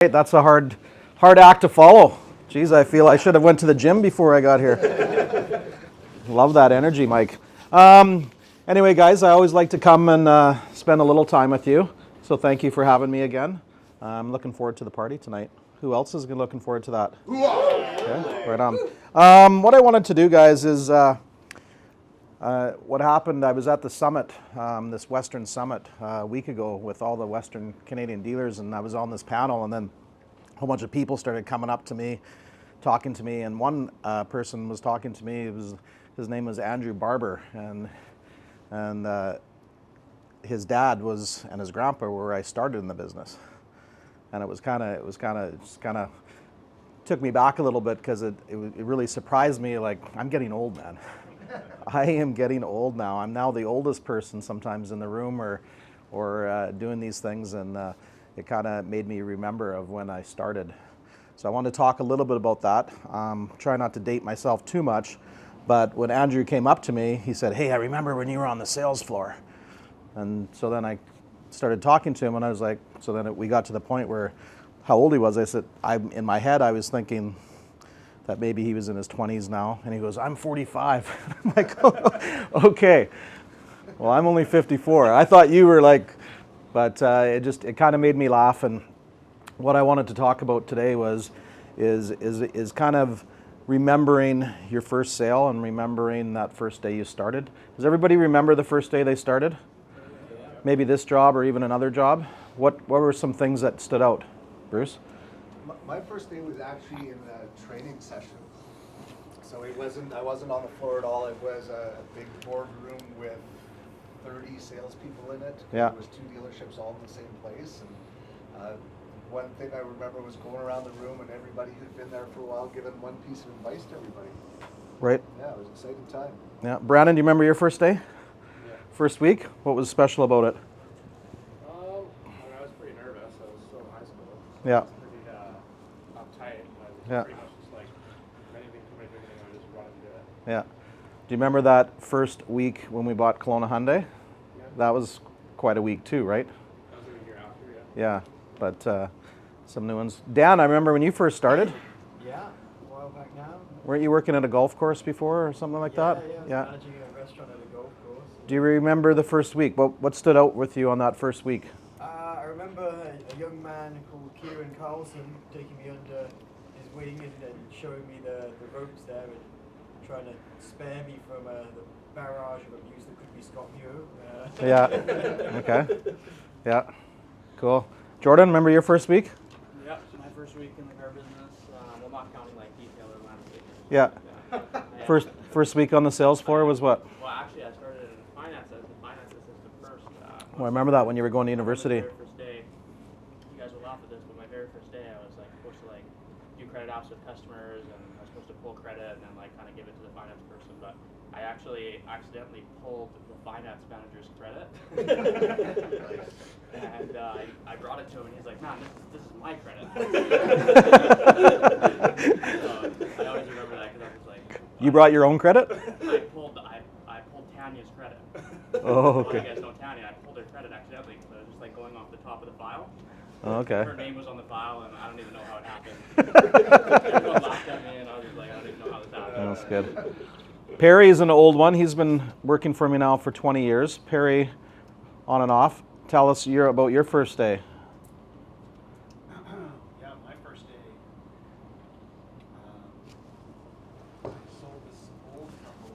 That's a hard act to follow. Geez, I feel I should have went to the gym before I got here. Love that energy, Mike. Anyway, guys, I always like to come and spend a little time with you. So thank you for having me again. I'm looking forward to the party tonight. Who else is looking forward to that? Okay, right on. What I wanted to do, guys, is what happened. I was at the summit, this Western Summit, a week ago with all the Western Canadian dealers, and I was on this panel, and then a whole bunch of people started coming up to me, talking to me, and one person was talking to me. His name was Andrew Barber, and his dad was, and his grandpa were where I started in the business, and it was kind of took me back a little bit because it really surprised me. Like, I'm getting old, man. I am getting old now. I'm now the oldest person sometimes in the room or doing these things, and it kind of made me remember of when I started. So I want to talk a little bit about that. Try not to date myself too much, but when Andrew came up to me, he said, "Hey, I remember when you were on the sales floor." And so then I started talking to him, and I was like, so then we got to the point where how old he was. I said, in my head, I was thinking that maybe he was in his 20s now, and he goes, "I'm 45." I'm like, oh, okay, well, I'm only 54. I thought you were like, but it kind of made me laugh. And what I wanted to talk about today is kind of remembering your first sale and remembering that first day you started. Does everybody remember the first day they started? Yeah. Maybe this job or even another job. What were some things that stood out, Bruce? My first day was actually in a training session. So I wasn't on the floor at all. It was a big boardroom with 30 salespeople in it. Yeah. There was 2 dealerships all in the same place. And one thing I remember was going around the room and everybody who'd been there for a while giving one piece of advice to everybody. Right. Yeah, it was an exciting time. Yeah. Brandon, do you remember your first day? Yeah. First week? What was special about it? I was pretty nervous. I was still in high school. Yeah. I was pretty uptight. But Yeah. pretty much just like anything from anything, I just run and do it. Yeah. Do you remember that first week when we bought Kelowna Hyundai? Yeah. That was quite a week too, right? That was like a year after, yeah. Yeah, but some new ones. Dan, I remember when you first started. Yeah, a while back now. Weren't you working at a golf course before or something like that? Yeah, managing a restaurant at a golf course. Do you remember the first week? What stood out with you on that first week? I remember a young man called Kieran Carlson taking me under his wing and showing me the ropes there and trying to spare me from the barrage of abuse that could be Scott Muir. Yeah. Okay. Yeah. Cool. Jordan, remember your first week? Yeah, my first week in the car business. Well, not counting like detail or landscaping. Yeah. Yeah. First week on the sales floor was what? Well, actually, I started in finance as the finance assistant first. Well, I remember that when you were going to university. My very first day, you guys will laugh at this, but my very first day, I was like supposed to like do credit ops with customers, and I was supposed to pull credit and then like kind of give it to the finance person. But I actually accidentally pulled the finance manager's credit. And I brought it to him, and he's like, "Man, this is my credit." So I always remember that because I was like, You brought your own credit? I pulled Tanya's credit. Oh, Well, you okay. guys know Tanya. I pulled her credit accidentally because I was just like going off the top of the file. Oh, okay. Her name was on the file, and I don't even know how it happened. Everyone laughed at me, and I was just like, I don't even know how this happened. That's good. Perry is an old one. He's been working for me now for 20 years. Perry, on and off. Tell us about your first day. Yeah, my first day, I sold this old couple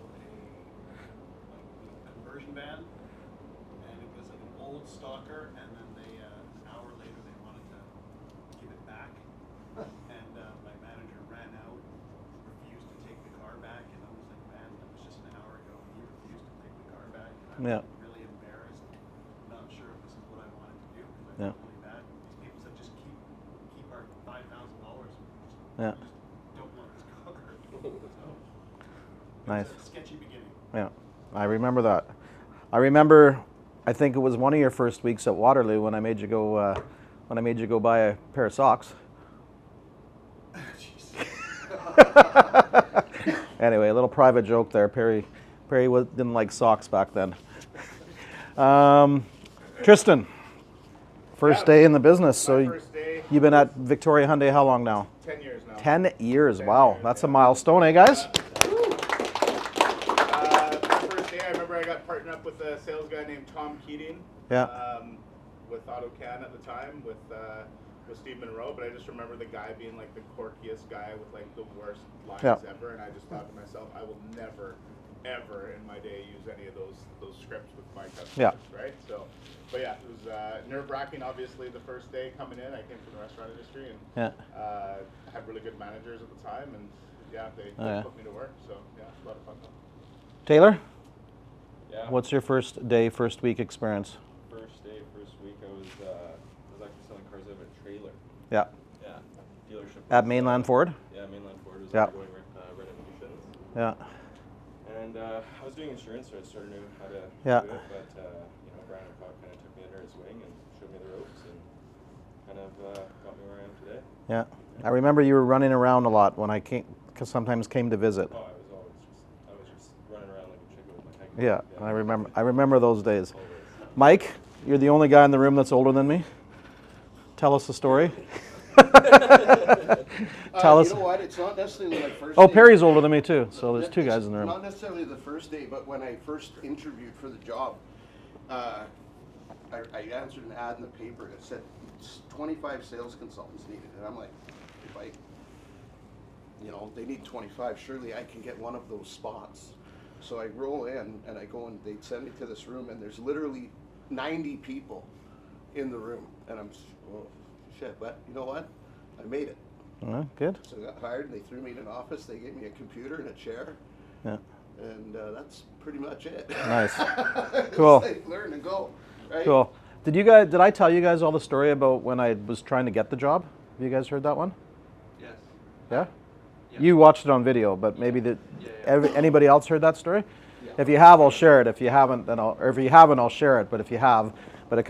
a conversion van, and it was like an old stalker, and then they, an hour later, they wanted to give it back, and my manager ran out, refused to take the car back, and I was like, man, that was just an hour ago, and he refused to take the car back, and I was really embarrassed, not sure if this is what I wanted to do, because I felt really bad. These people said, just keep our $5,000. Yeah. Just don't want this car. So, Nice. it was a sketchy beginning. Yeah, I remember that. I think it was one of your first weeks at Waterloo when I made you go buy a pair of socks. Anyway, a little private joke there. Perry didn't like socks back then. Tristan, first day in the business. My first day, You've been at Victoria Hyundai how long now? 10 years now. 10 years. 10 Wow, years, that's yeah. a milestone, eh, guys? My first day, I remember I got partnered up with a sales guy named Tom Keating. Yeah. With AutoCan at the time, with Steve Monroe, but I just remember the guy being like the quirkiest guy with like the worst lines Yeah. ever, and I just thought to myself, I will never, ever in my day use any of those scripts with my customers, Yeah. right? So, but yeah, it was nerve-wracking. Obviously, the first day coming in, I came from the restaurant industry and Yeah. had really good managers at the time, and yeah, they Oh, yeah. put me to work. So yeah, it was a lot of fun. Taylor, Yeah. what's your first day, first week experience? First day, first week, I was actually selling cars out of a trailer. Yeah. Yeah. Dealership. At was, Mainland Ford? Yeah, Mainland Ford was Yeah. undergoing renovations. Yeah. And I was doing insurance, so I sort of knew how to Yeah. do it. But Brian O'Cock kind of took me under his wing and showed me the ropes and kind of got me where I am today. Yeah. I remember you were running around a lot when I sometimes came to visit. Oh, I was just running around like a chicken with my head. Yeah, I remember those days. Always. Mike, you're the only guy in the room that's older than me. Tell us a story. Tell us. You know what? It's not necessarily my first Oh, day. Perry's older than me too, so there's two guys in the room. Not necessarily the first day, but when I first interviewed for the job, I answered an ad in the paper that said 25 sales consultants needed, and I'm like, if I, they need 25, surely I can get one of those spots. So I roll in and I go and they send me to this room, and there's literally 90 people in the room, and I'm, oh, shit, but you know what? I made it. Good. So I got hired, and they threw me in an office, they gave me a computer and a chair, Yeah. and that's pretty much it. Nice. It's Cool. like learn and go, right? Cool. Did I tell you guys all the story about when I was trying to get the job? Have you guys heard that one? Yes. Yeah? Yeah. You watched it on video, but maybe Yeah. anybody else heard that story? Yeah. If you have, I'll share it. If you haven't, if you haven't, I'll share it. But if you have, but it's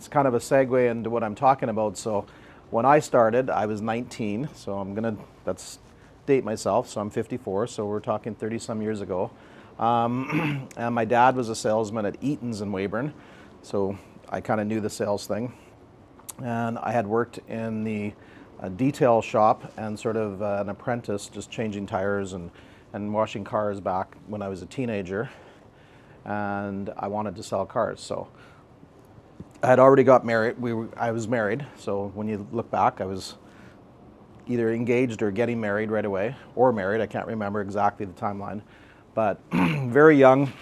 kind of a segue into what I'm talking about. So when I started, I was 19. So that's date myself. So I'm 54. So we're talking 30 some years ago. And my dad was a salesman at Eaton's in Weyburn. So I kind of knew the sales thing. And I had worked in the detail shop and sort of an apprentice, just changing tires and washing cars back when I was a teenager. And I wanted to sell cars. So I had already got married. I was married. So when you look back, I was either engaged or getting married right away, or married. I can't remember exactly the timeline. But very young,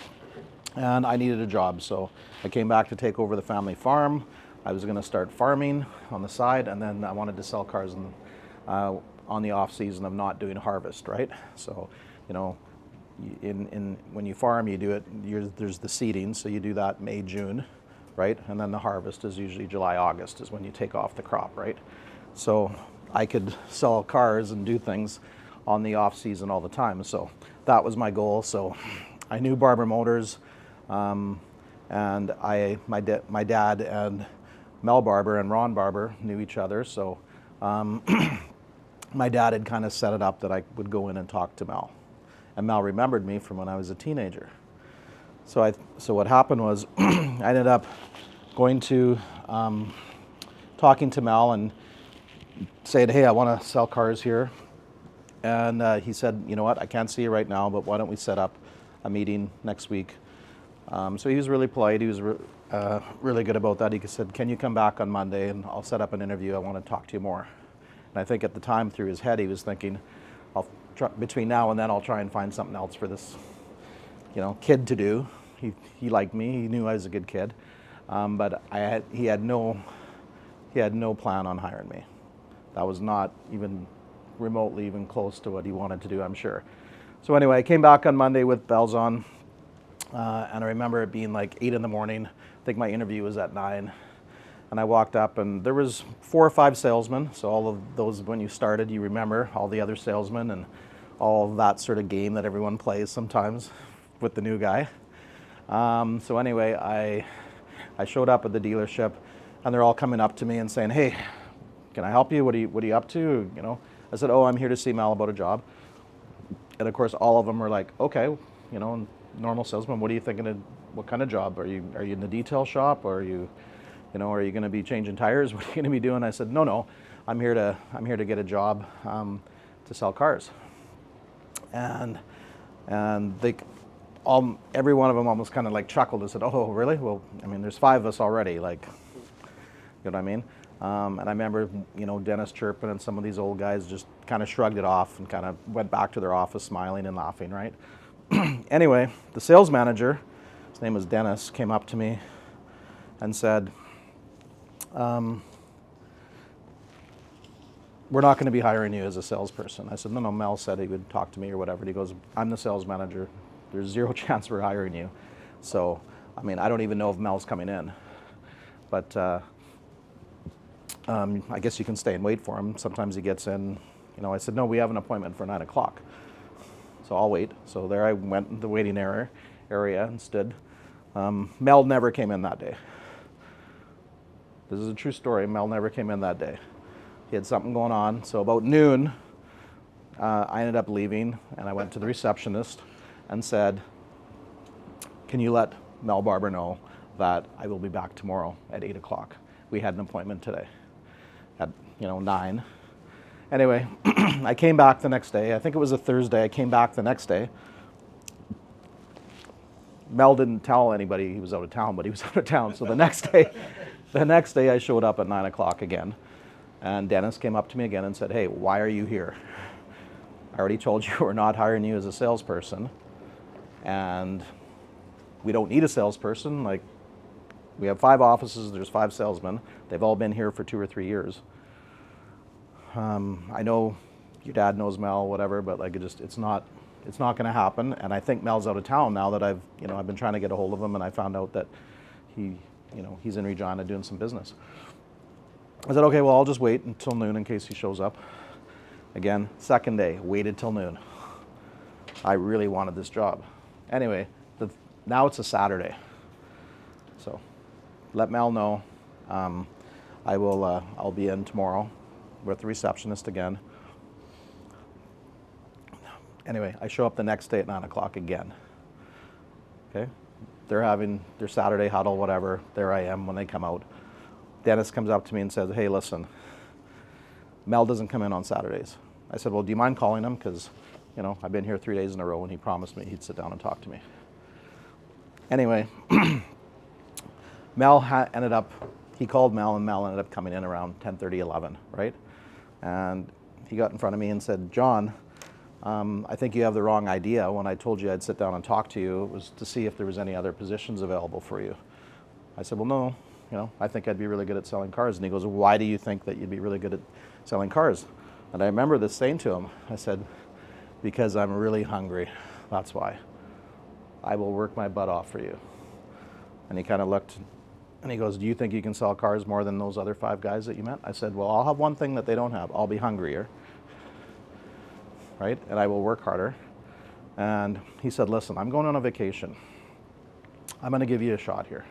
and I needed a job. So I came back to take over the family farm. I was going to start farming on the side, and then I wanted to sell cars on the off season of not doing harvest, right? So, when you farm, you do it. There's the seeding, so you do that May, June, right? And then the harvest is usually July, August is when you take off the crop, right? So I could sell cars and do things on the off season all the time. So that was my goal. So I knew Barber Motors, and my dad and Mel Barber and Ron Barber knew each other. So my dad had kind of set it up that I would go in and talk to Mel, and Mel remembered me from when I was a teenager. So what happened was I ended up going to talking to Mel and saying, hey, I want to sell cars here. And he said, you know what, I can't see you right now, but why don't we set up a meeting next week? So he was really polite. He was really good about that. He said, can you come back on Monday and I'll set up an interview. I want to talk to you more. And I think at the time through his head, he was thinking, between now and then, I'll try and find something else for this kid to do. He liked me. He knew I was a good kid. But he had no plan on hiring me. That was not even remotely even close to what he wanted to do, I'm sure. So anyway, I came back on Monday with bells on, and I remember it being like 8 in the morning. I think my interview was at 9. And I walked up and there was 4 or 5 salesmen. So all of those, when you started, you remember all the other salesmen and all of that sort of game that everyone plays sometimes with the new guy. So anyway, I showed up at the dealership and they're all coming up to me and saying, hey, can I help you? What are you up to? I said, oh, I'm here to see Mel about a job. And of course, all of them were like, okay, normal salesman, what are you thinking of, what kind of job? Are you in the detail shop, or are you, you know, are you going to be changing tires? What are you going to be doing? I said, no, I'm here to get a job to sell cars. And they every one of them almost kind of like chuckled and said, oh, really? Well, I mean, there's 5 of us already, like, you know what I mean? And I remember, you know, Dennis chirping, and some of these old guys just kind of shrugged it off and kind of went back to their office smiling and laughing, right? Anyway, the sales manager, his name was Dennis, came up to me and said, we're not going to be hiring you as a salesperson. I said, no, Mel said he would talk to me or whatever. And he goes, I'm the sales manager. There's 0 chance we're hiring you. So, I mean, I don't even know if Mel's coming in. But I guess you can stay and wait for him. Sometimes he gets in. You know, I said, no, we have an appointment for 9 o'clock. So I'll wait. So there I went in the waiting area and stood. Mel never came in that day. This is a true story. Mel never came in that day. He had something going on. So about noon, I ended up leaving, and I went to the receptionist and said, can you let Mel Barber know that I will be back tomorrow at 8 o'clock? We had an appointment today at, 9. Anyway, I came back the next day. I think it was a Thursday. I came back the next day. Mel didn't tell anybody he was out of town, but he was out of town. So the next day I showed up at 9 o'clock again. And Dennis came up to me again and said, hey, why are you here? I already told you we're not hiring you as a salesperson. And we don't need a salesperson. Like, we have 5 offices, there's 5 salesmen. They've all been here for 2 or 3 years. I know your dad knows Mel, whatever, but like it's not going to happen. And I think Mel's out of town now that I've been trying to get a hold of him, and I found out that he's in Regina doing some business. I said, okay, well, I'll just wait until noon in case he shows up. Again, second day, waited till noon. I really wanted this job. Anyway, now it's a Saturday. So let Mel know. I'll be in tomorrow with the receptionist again. Anyway, I show up the next day at 9 o'clock again. Okay? They're having their Saturday huddle, whatever. There I am when they come out. Dennis comes up to me and says, hey, listen, Mel doesn't come in on Saturdays. I said, well, do you mind calling him? Because, I've been here 3 days in a row, and he promised me he'd sit down and talk to me. Anyway, Mel he called Mel, and Mel ended up coming in around 10:30, 11, right? And he got in front of me and said, John, I think you have the wrong idea. When I told you I'd sit down and talk to you, it was to see if there was any other positions available for you. I said, well, no. I think I'd be really good at selling cars. And he goes, why do you think that you'd be really good at selling cars? And I remember this saying to him. I said, because I'm really hungry. That's why. I will work my butt off for you. And he kind of looked, and he goes, do you think you can sell cars more than those other 5 guys that you met? I said, well, I'll have one thing that they don't have. I'll be hungrier, right? And I will work harder. And he said, listen, I'm going on a vacation. I'm going to give you a shot here.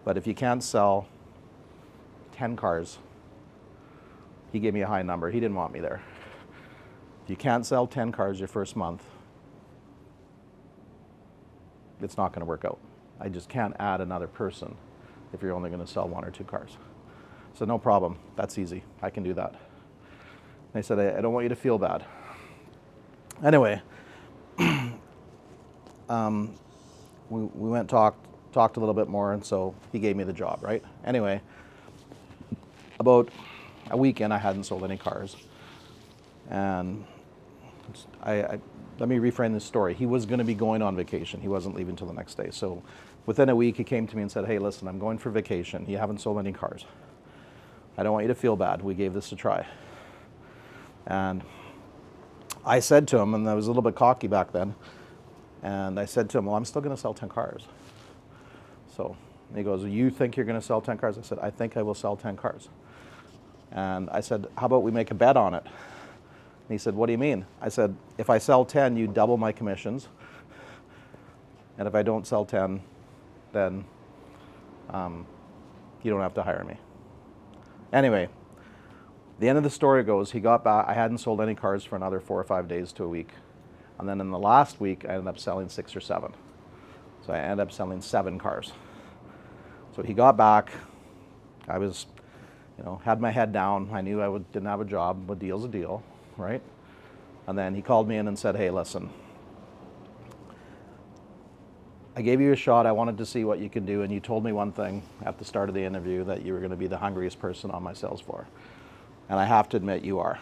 But if you can't sell 10 cars, he gave me a high number. He didn't want me there. If you can't sell 10 cars your first month, it's not going to work out. I just can't add another person if you're only going to sell 1 or 2 cars. So no problem. That's easy. I can do that. And they said, I don't want you to feel bad. Anyway, we went talked a little bit more, and so he gave me the job, right? Anyway, about a weekend I hadn't sold any cars. And let me reframe this story. He was going to be going on vacation. He wasn't leaving till the next day. So within a week, he came to me and said, hey, listen, I'm going for vacation. You haven't sold any cars. I don't want you to feel bad. We gave this a try. And I said to him, and I was a little bit cocky back then, and I said to him, well, I'm still going to sell 10 cars. So he goes, you think you're going to sell 10 cars? I said, I think I will sell 10 cars. And I said, how about we make a bet on it? And he said, what do you mean? I said, if I sell 10, you double my commissions. And if I don't sell 10, then you don't have to hire me. Anyway, the end of the story goes, he got back. I hadn't sold any cars for another 4 or 5 days to a week. And then in the last week, I ended up selling 6 or 7. So I ended up selling 7 cars. So he got back. I was, had my head down. I knew didn't have a job. A deal's a deal, right? And then he called me in and said, hey, listen, I gave you a shot. I wanted to see what you can do. And you told me one thing at the start of the interview, that you were going to be the hungriest person on my sales floor. And I have to admit you are.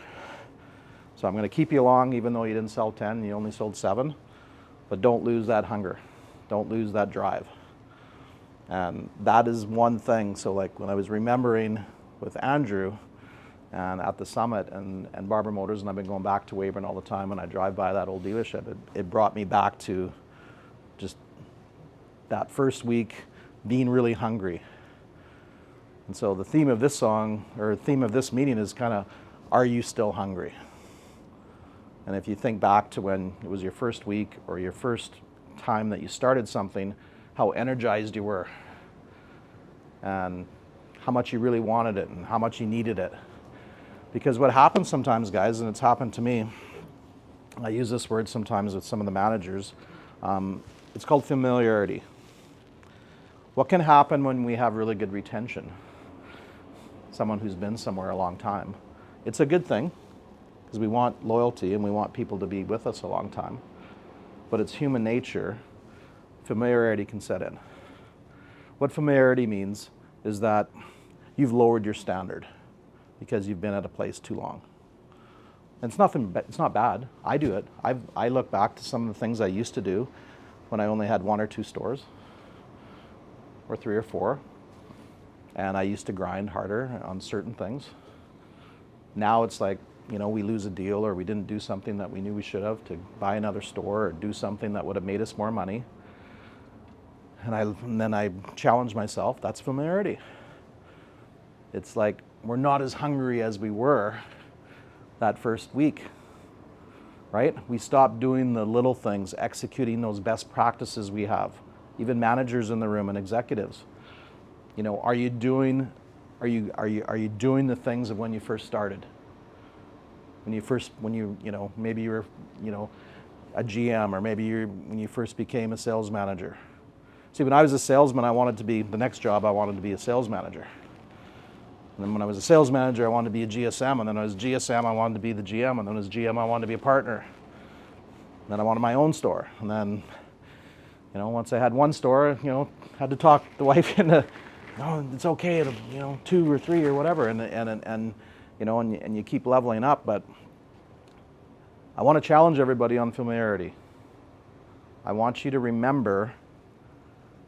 So I'm going to keep you along, even though you didn't sell 10, you only sold 7. But don't lose that hunger. Don't lose that drive. And that is one thing. So like when I was remembering with Andrew and at the summit and Barber Motors, and I've been going back to Weyburn all the time when I drive by that old dealership, it brought me back to just that first week being really hungry. And so the theme of this song, or theme of this meeting, is kind of, are you still hungry? And if you think back to when it was your first week or your first time that you started something, how energized you were and how much you really wanted it and how much you needed it. Because what happens sometimes, guys, and it's happened to me, I use this word sometimes with some of the managers, it's called familiarity. What can happen when we have really good retention? Someone who's been somewhere a long time. It's a good thing, because we want loyalty and we want people to be with us a long time. But it's human nature. Familiarity can set in. What familiarity means is that you've lowered your standard because you've been at a place too long. And it's not bad. I do it. I look back to some of the things I used to do when I only had 1 or 2 stores, or 3 or 4. And I used to grind harder on certain things. Now it's like, we lose a deal or we didn't do something that we knew we should have to buy another store or do something that would have made us more money. And then I challenge myself. That's familiarity. It's like we're not as hungry as we were that first week, right? We stopped doing the little things, executing those best practices we have. Even managers in the room and executives. Are you doing the things of when you first started? Maybe you were, a GM, or maybe when you first became a sales manager. See, when I was a salesman, the next job I wanted to be a sales manager. And then when I was a sales manager, I wanted to be a GSM, and then when I was GSM, I wanted to be the GM, and then as GM, I wanted to be a partner. And then I wanted my own store, and then, once I had 1 store, had to talk the wife into, no, it's okay, 2 or 3 or whatever, and you keep leveling up. But I want to challenge everybody on familiarity. I want you to remember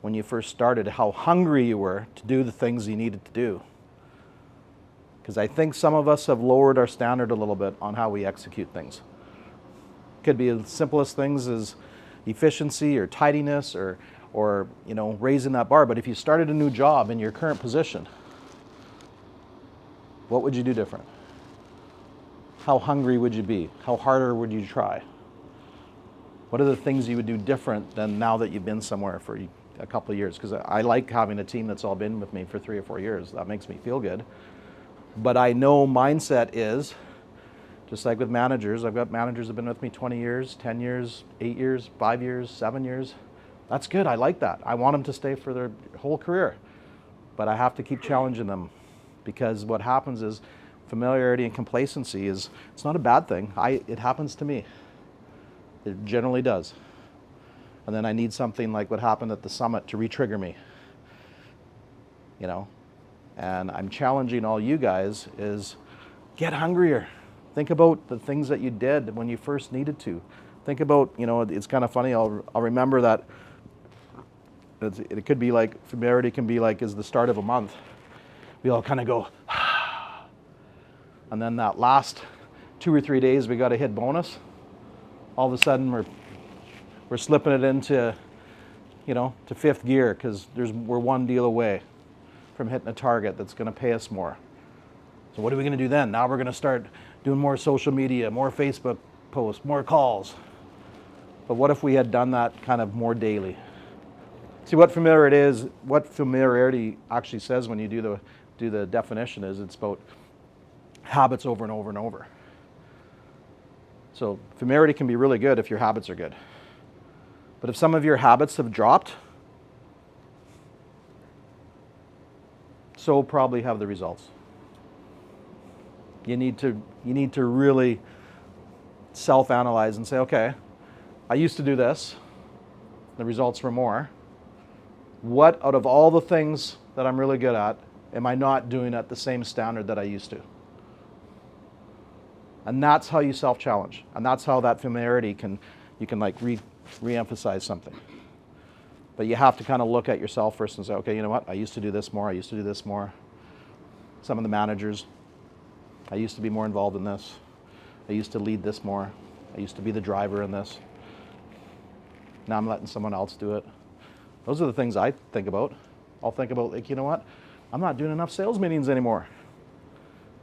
when you first started how hungry you were to do the things you needed to do. Because I think some of us have lowered our standard a little bit on how we execute things. Could be as simple as things as efficiency or tidiness or raising that bar. But if you started a new job in your current position, what would you do different? How hungry would you be? How harder would you try? What are the things you would do different than now that you've been somewhere for a couple of years? Because I like having a team that's all been with me for 3 or 4 years. That makes me feel good. But I know mindset is, just like with managers, I've got managers that have been with me 20 years, 10 years, 8 years, 5 years, 7 years. That's good. I like that. I want them to stay for their whole career. But I have to keep challenging them, because what happens is familiarity and complacency it's not a bad thing. It happens to me. It generally does. And then I need something like what happened at the summit to re-trigger me. And I'm challenging all you guys is get hungrier. Think about the things that you did when you first needed to. Think about, it's kind of funny, I'll remember that it could be like, familiarity can be like is the start of a month. We all kind of go, and then that last 2 or 3 days we got to hit bonus. All of a sudden we're slipping it into, to 5th gear because we're 1 deal away from hitting a target that's going to pay us more. So what are we going to do then? Now we're going to start doing more social media, more Facebook posts, more calls. But what if we had done that kind of more daily? See, what familiarity actually says when you do the definition is it's about habits over and over and over. So familiarity can be really good if your habits are good. But if some of your habits have dropped, so probably have the results. You need to really self-analyze and say, okay, I used to do this. The results were more. What out of all the things that I'm really good at am I not doing at the same standard that I used to? And that's how you self-challenge. And that's how that familiarity you can like re-emphasize something. But you have to kind of look at yourself first and say, okay, you know what? I used to do this more. I used to do this more. Some of the managers, I used to be more involved in this. I used to lead this more. I used to be the driver in this. Now I'm letting someone else do it. Those are the things I think about. I'll think about, like, you know what? I'm not doing enough sales meetings anymore.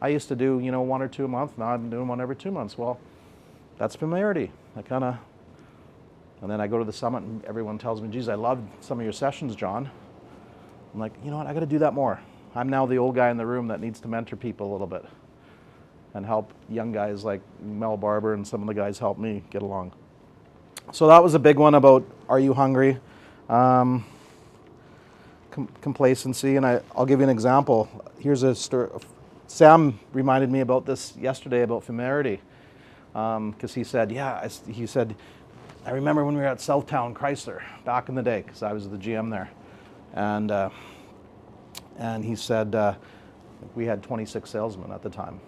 I used to do, 1 or 2 a month. Now I'm doing one every 2 months. Well, that's familiarity. And then I go to the summit and everyone tells me, geez, I loved some of your sessions, John. I'm like, you know what? I got to do that more. I'm now the old guy in the room that needs to mentor people a little bit and help young guys like Mel Barber, and some of the guys help me get along. So that was a big one about, are you hungry? Complacency, and I'll give you an example. Here's a story. Sam reminded me about this yesterday about familiarity, because he said, I remember when we were at Southtown Chrysler back in the day, because I was the GM there, and he said we had 26 salesmen at the time.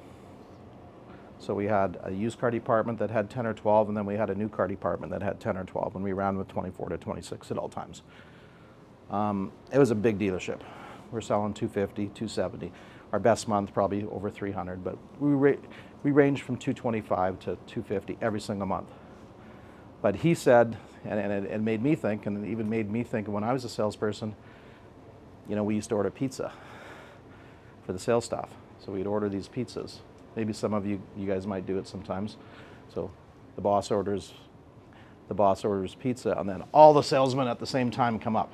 So we had a used car department that had 10 or 12, and then we had a new car department that had 10 or 12, and we ran with 24 to 26 at all times. It was a big dealership. We're selling 250, 270. Our best month probably over 300, but we ranged from 225 to 250 every single month. But he said, and it made me think, and it even made me think when I was a salesperson, we used to order pizza for the sales staff. So we'd order these pizzas. Maybe some of you guys might do it sometimes. So the boss orders pizza, and then all the salesmen at the same time come up.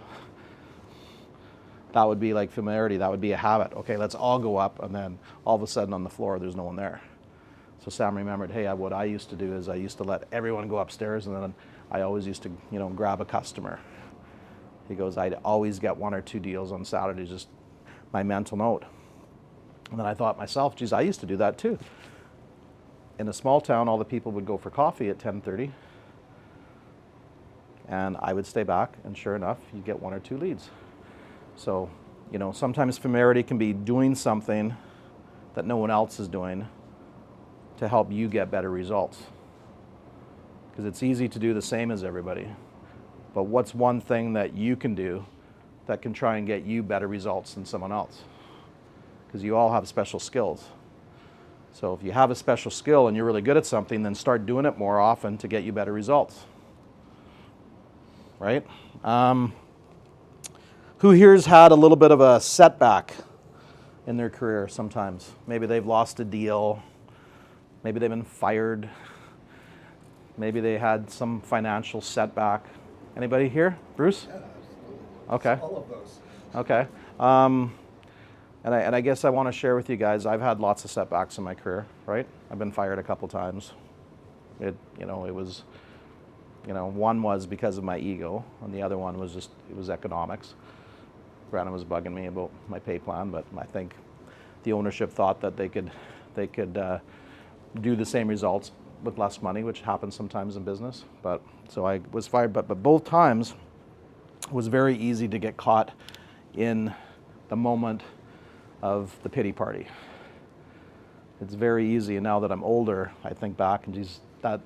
That would be like familiarity. That would be a habit. Okay, let's all go up, and then all of a sudden on the floor, there's no one there. So Sam remembered, hey, what I used to do is I used to let everyone go upstairs, and then I always used to, grab a customer. He goes, I'd always get 1 or 2 deals on Saturdays, just my mental note. And then I thought myself, geez, I used to do that too. In a small town, all the people would go for coffee at 10:30, and I would stay back, and sure enough, you get 1 or 2 leads. So, sometimes familiarity can be doing something that no one else is doing to help you get better results. Because it's easy to do the same as everybody. But what's one thing that you can do that can try and get you better results than someone else? Because you all have special skills. So if you have a special skill and you're really good at something, then start doing it more often to get you better results. Right? Who here's had a little bit of a setback in their career sometimes? Maybe they've lost a deal. Maybe they've been fired. Maybe they had some financial setback. Anybody here? Bruce? Yeah, absolutely. Okay. All of those. Okay. And I guess I want to share with you guys, I've had lots of setbacks in my career, right? I've been fired a couple times. It was, one was because of my ego, and the other one was it was economics. Brandon was bugging me about my pay plan, but I think the ownership thought that they could do the same results with less money, which happens sometimes in business. But so I was fired, but both times it was very easy to get caught in the moment of the pity party. It's very easy, and now that I'm older, I think back and geez, that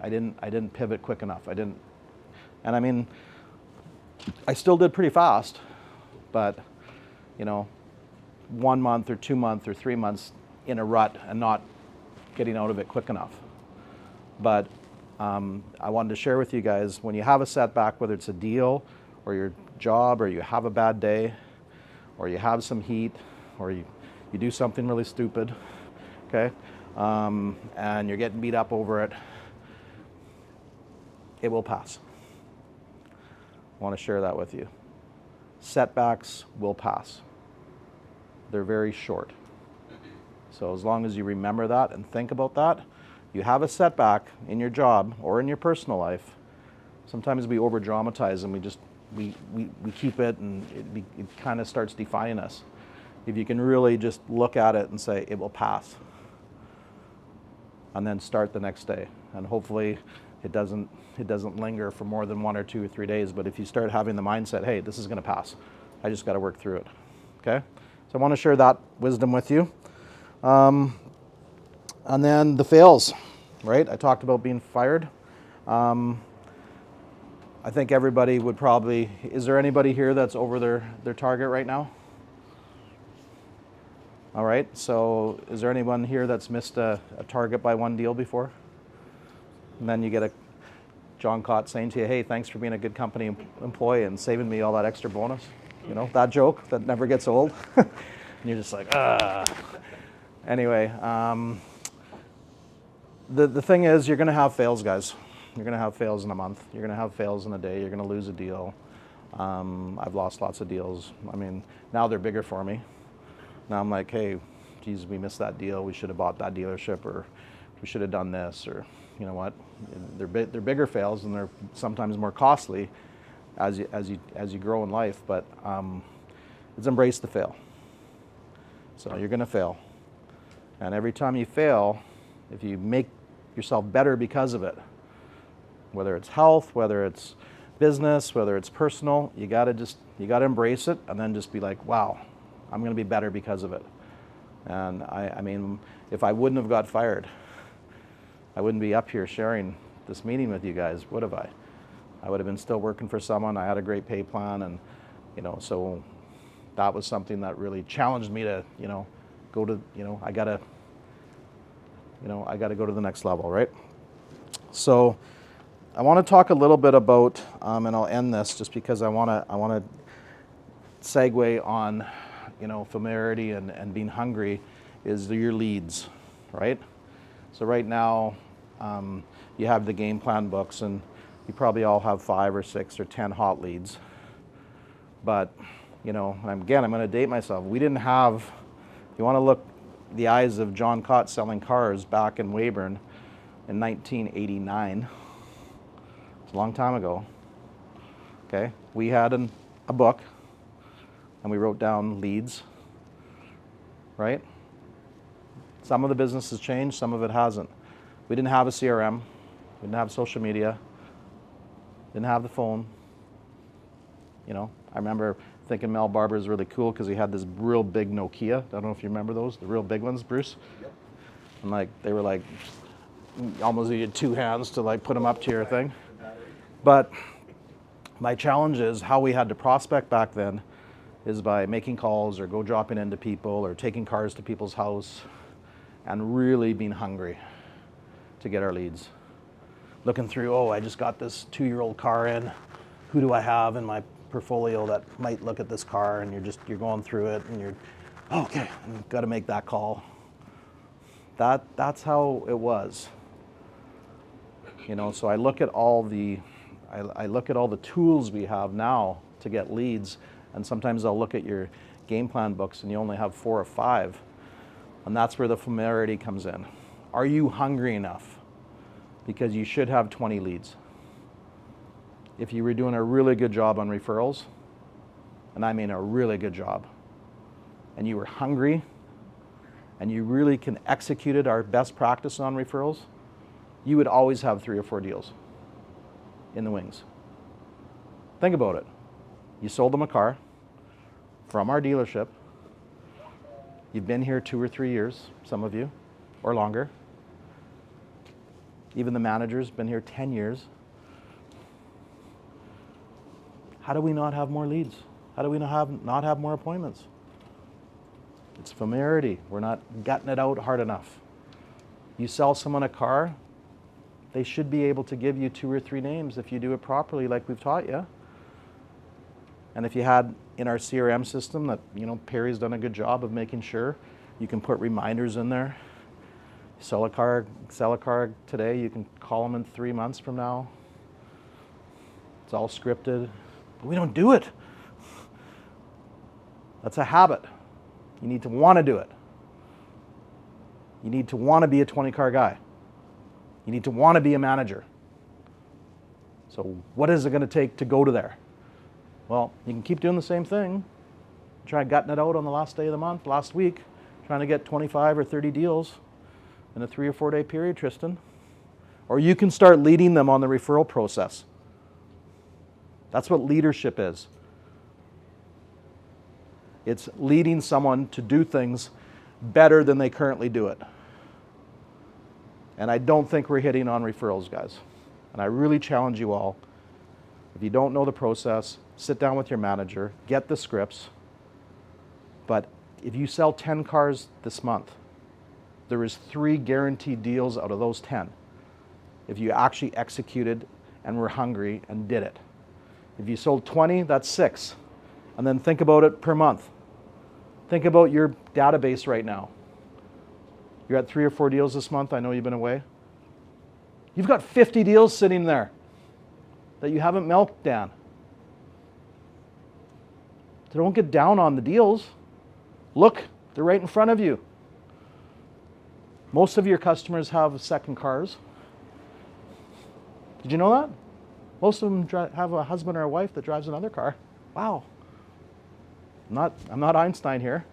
I didn't pivot quick enough. And I mean, I still did pretty fast, but 1 month or 2 months or 3 months in a rut and not getting out of it quick enough. But I wanted to share with you guys, when you have a setback, whether it's a deal or your job, or you have a bad day, or you have some heat, or you do something really stupid, okay, and you're getting beat up over it, it will pass. I want to share that with you. Setbacks will pass. They're very short. So as long as you remember that and think about that, you have a setback in your job or in your personal life. Sometimes we over dramatize and we keep it, and it kind of starts defining us. if you can really just look at it and say it will pass, and then start the next day, and hopefully it doesn't linger for more than 1 or 2 or 3 days. But if you start having the mindset, hey, this is going to pass, I just got to work through it. Okay, so I want to share that wisdom with you. And then the fails, right? I talked about being fired. I think everybody would probably, is there anybody here that's over their target right now? All right, so is there anyone here that's missed a target by 1 deal before? And then you get a John Cott saying to you, hey, thanks for being a good company employee and saving me all that extra bonus. You know, that joke that never gets old. And you're just like, ah. Anyway, the thing is, you're going to have fails, guys. You're going to have fails in a month. You're going to have fails in a day. You're going to lose a deal. I've lost lots of deals. I mean, now they're bigger for me. Now I'm like, hey, geez, we missed that deal. We should have bought that dealership, or we should have done this, or you know what? They're bigger fails, and they're sometimes more costly as you grow in life. But it's embrace the fail. So you're going to fail, and every time you fail, if you make yourself better because of it, whether it's health, whether it's business, whether it's personal, you got to embrace it, and then just be like, wow, I'm going to be better because of it. And I mean, if I wouldn't have got fired, I wouldn't be up here sharing this meeting with you guys, would have I? I would have been still working for someone. I had a great pay plan, and you know, so that was something that really challenged me to, you know, go to, you know, I gotta go to the next level, right? So I want to talk a little bit about, and I'll end this just because I want to segue on, you know, familiarity and being hungry is your leads, right? So right now, you have the game plan books, and you probably all have 5 or 6 or 10 hot leads. But, you know, and again, I'm going to date myself. We didn't have, you want to look the eyes of John Cott selling cars back in Weyburn in 1989. It's a long time ago. Okay, we had a book, and we wrote down leads, right? Some of the business has changed, some of it hasn't. We didn't have a CRM, we didn't have social media, didn't have the phone. You know, I remember thinking Mel Barber is really cool because he had this real big Nokia. I don't know if you remember those, the real big ones, Bruce. Yep. And like they were like almost you had 2 hands to like put them up to your thing. But my challenge is how we had to prospect back then is by making calls or go dropping into people or taking cars to people's house and really being hungry to get our leads. Looking through, oh, I just got this 2-year-old car in. Who do I have in my portfolio that might look at this car? And you're going through it and you're, oh, okay, I've got to make that call. That's how it was. You know, so I look at all the tools we have now to get leads, and sometimes I'll look at your game plan books and you only have 4 or 5. And that's where the familiarity comes in. Are you hungry enough? Because you should have 20 leads. If you were doing a really good job on referrals, and I mean a really good job, and you were hungry, and you really can execute our best practice on referrals, you would always have 3 or 4 deals in the wings. Think about it. You sold them a car from our dealership. You've been here 2 or 3 years, some of you, or longer. Even the manager's been here 10 years. How do we not have more leads? How do we not have more appointments? It's familiarity. We're not gutting it out hard enough. You sell someone a car, they should be able to give you 2 or 3 names if you do it properly like we've taught you. And if you had in our CRM system that, you know, Perry's done a good job of making sure you can put reminders in there. Sell a car today, you can call them in 3 months from now. It's all scripted, but we don't do it. That's a habit. You need to want to do it. You need to want to be a 20-car guy. You need to want to be a manager. So what is it going to take to go to there? Well, you can keep doing the same thing. Trying gutting it out on the last day of the month, last week, trying to get 25 or 30 deals in a 3 or 4 day period, Tristan. Or you can start leading them on the referral process. That's what leadership is. It's leading someone to do things better than they currently do it. And I don't think we're hitting on referrals, guys. And I really challenge you all, if you don't know the process, sit down with your manager, get the scripts. But if you sell 10 cars this month, there is 3 guaranteed deals out of those 10. If you actually executed and were hungry and did it. If you sold 20, that's 6. And then think about it per month. Think about your database right now. You're at 3 or 4 deals this month. I know you've been away. You've got 50 deals sitting there that you haven't milked, Dan. So don't get down on the deals. Look, they're right in front of you. Most of your customers have second cars. Did you know that? Most of them have a husband or a wife that drives another car. Wow. I'm not Einstein here.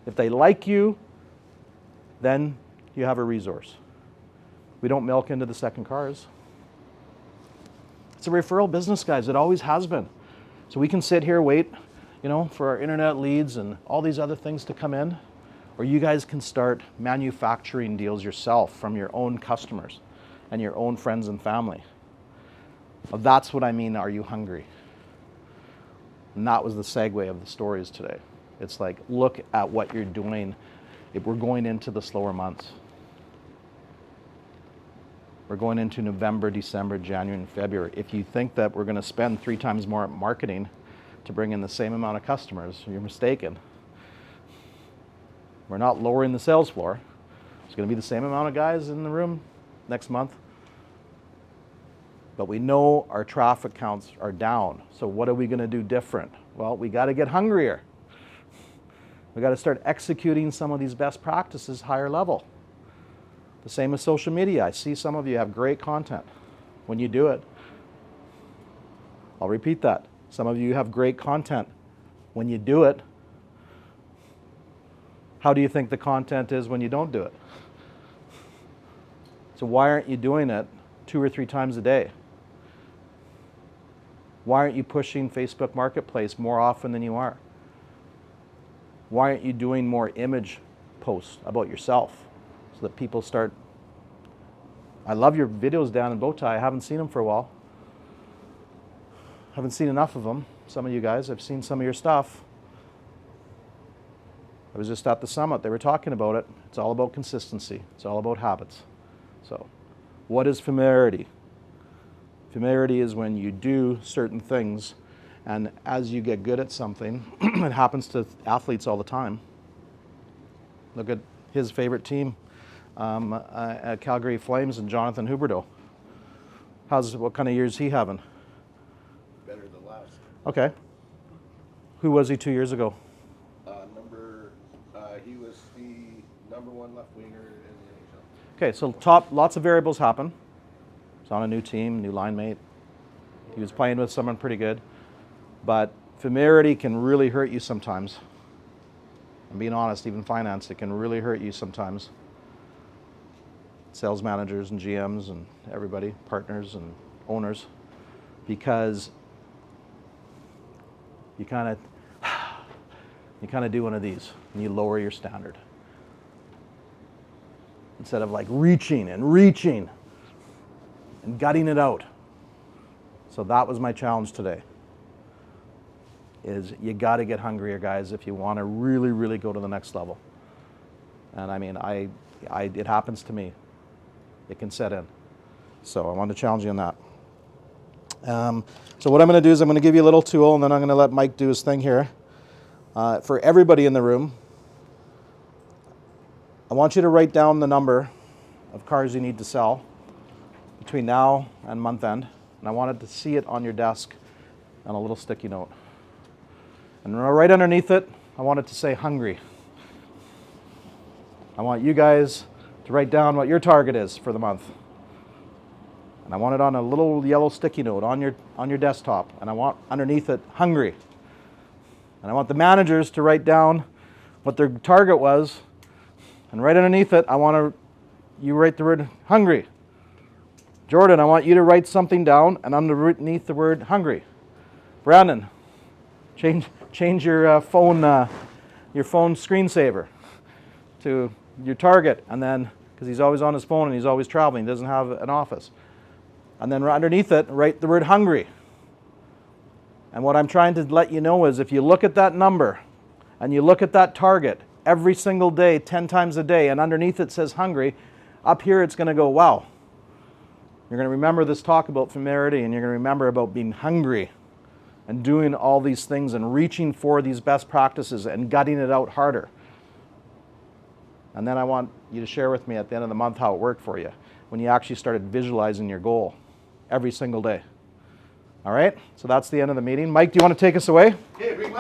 If they like you, then you have a resource. We don't milk into the second cars. It's a referral business, guys. It always has been. So we can sit here, wait, for our internet leads and all these other things to come in, or you guys can start manufacturing deals yourself from your own customers and your own friends and family. Well, that's what I mean, are you hungry? And that was the segue of the stories today. It's like, look at what you're doing if we're going into the slower months. We're going into November, December, January, and February. If you think that we're going to spend 3 times more at marketing to bring in the same amount of customers, you're mistaken. We're not lowering the sales floor. It's going to be the same amount of guys in the room next month. But we know our traffic counts are down. So what are we going to do different? Well, we got to get hungrier. We got to start executing some of these best practices higher level. The same with social media. I see some of you have great content when you do it. I'll repeat that. Some of you have great content when you do it. How do you think the content is when you don't do it? So why aren't you doing it 2 or 3 times a day? Why aren't you pushing Facebook Marketplace more often than you are? Why aren't you doing more image posts about yourself so that people start? I love your videos down in Bowtie. I haven't seen them for a while. Haven't seen enough of them. Some of you guys, I've seen some of your stuff. I was just at the summit. They were talking about it. It's all about consistency. It's all about habits. So, what is familiarity? Familiarity is when you do certain things, and as you get good at something, it happens to athletes all the time. Look at his favorite team, Calgary Flames and Jonathan Huberdeau. What kind of years is he having? Better than last. Okay. Who was he 2 years ago? He was the #1 left winger in the NHL. Okay, so lots of variables happen. He's on a new team, new line mate. He was playing with someone pretty good. But familiarity can really hurt you sometimes. I'm being honest, even finance, it can really hurt you sometimes. Sales managers and GMs and everybody, partners and owners, because you kind of do one of these and you lower your standard. Instead of like reaching and gutting it out. So that was my challenge today. Is you got to get hungrier, guys, if you want to really, really go to the next level. And I mean, it happens to me. It can set in. So I want to challenge you on that. So what I'm going to do is I'm going to give you a little tool, and then I'm going to let Mike do his thing here. For everybody in the room, I want you to write down the number of cars you need to sell between now and month end. And I wanted to see it on your desk on a little sticky note. And right underneath it, I want it to say hungry. I want you guys to write down what your target is for the month. And I want it on a little yellow sticky note on your desktop. And I want underneath it hungry. And I want the managers to write down what their target was, and right underneath it, I want you write the word hungry. Jordan, I want you to write something down, and underneath the word hungry. Brandon, change your phone screensaver to your target, and then, because he's always on his phone and he's always traveling, he doesn't have an office. And then right underneath it, write the word hungry. And what I'm trying to let you know is if you look at that number and you look at that target every single day, 10 times a day, and underneath it says hungry, up here it's going to go, wow. You're going to remember this talk about familiarity, and you're going to remember about being hungry and doing all these things and reaching for these best practices and gutting it out harder. And then I want you to share with me at the end of the month how it worked for you when you actually started visualizing your goal every single day. All right? So that's the end of the meeting. Mike, do you want to take us away? Okay, bring 'em up.